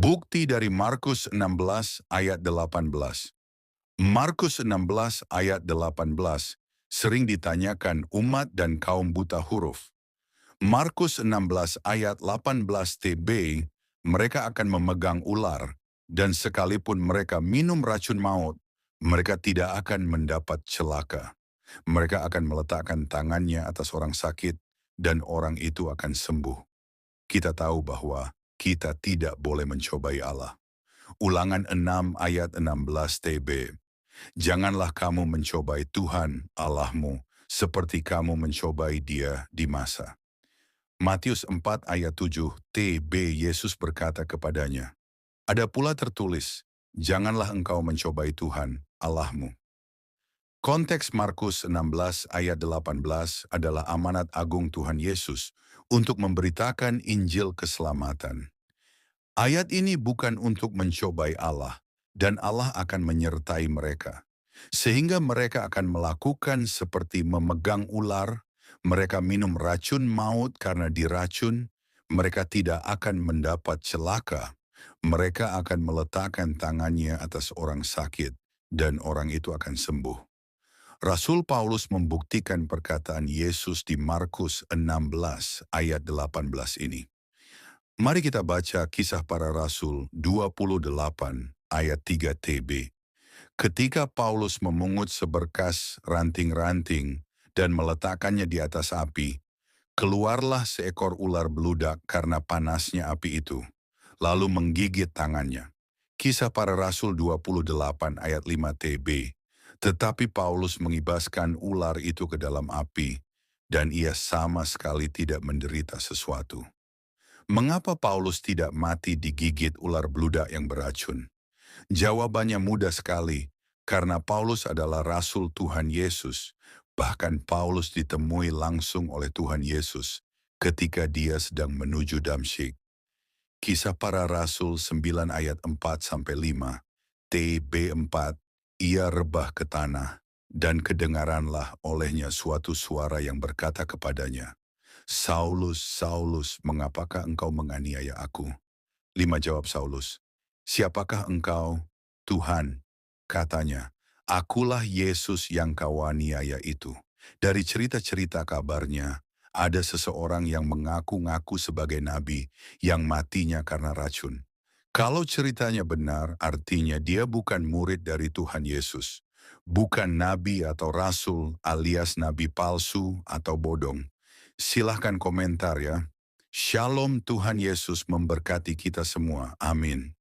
Bukti dari Markus 16 ayat 18. Markus 16 ayat 18 sering ditanyakan umat dan kaum buta huruf. Markus 16 ayat 18 TB, mereka akan memegang ular, dan sekalipun mereka minum racun maut, mereka tidak akan mendapat celaka. Mereka akan meletakkan tangannya atas orang sakit, dan orang itu akan sembuh. Kita tahu bahwa kita tidak boleh mencobai Allah. Ulangan 6 ayat 16 TB. Janganlah kamu mencobai Tuhan Allahmu seperti kamu mencobai Dia di masa. Matius 4 ayat 7 TB, Yesus berkata kepadanya, ada pula tertulis, janganlah engkau mencobai Tuhan Allahmu. Konteks Markus 16 ayat 18 adalah amanat agung Tuhan Yesus untuk memberitakan Injil keselamatan. Ayat ini bukan untuk mencobai Allah, dan Allah akan menyertai mereka. Sehingga mereka akan melakukan seperti memegang ular, mereka minum racun maut karena diracun, mereka tidak akan mendapat celaka. Mereka akan meletakkan tangannya atas orang sakit, dan orang itu akan sembuh. Rasul Paulus membuktikan perkataan Yesus di Markus 16 ayat 18 ini. Mari kita baca Kisah Para Rasul 28 ayat 3 TB. Ketika Paulus memungut seberkas ranting-ranting dan meletakkannya di atas api, keluarlah seekor ular beludak karena panasnya api itu, lalu menggigit tangannya. Kisah Para Rasul 28 ayat 5 TB. Tetapi Paulus mengibaskan ular itu ke dalam api, dan ia sama sekali tidak menderita sesuatu. Mengapa Paulus tidak mati digigit ular beludak yang beracun? Jawabannya mudah sekali, karena Paulus adalah Rasul Tuhan Yesus. Bahkan Paulus ditemui langsung oleh Tuhan Yesus ketika dia sedang menuju Damsyik. Kisah Para Rasul 9 ayat 4-5, TB4, ia rebah ke tanah, dan kedengaranlah olehnya suatu suara yang berkata kepadanya, Saulus, Saulus, mengapakah engkau menganiaya aku? 5 jawab Saulus, siapakah engkau? Tuhan, katanya, akulah Yesus yang kau aniaya itu. Dari cerita-cerita kabarnya, ada seseorang yang mengaku-ngaku sebagai nabi yang matinya karena racun. Kalau ceritanya benar, artinya dia bukan murid dari Tuhan Yesus. Bukan nabi atau rasul alias nabi palsu atau bodong. Silahkan komentar ya. Shalom, Tuhan Yesus memberkati kita semua. Amin.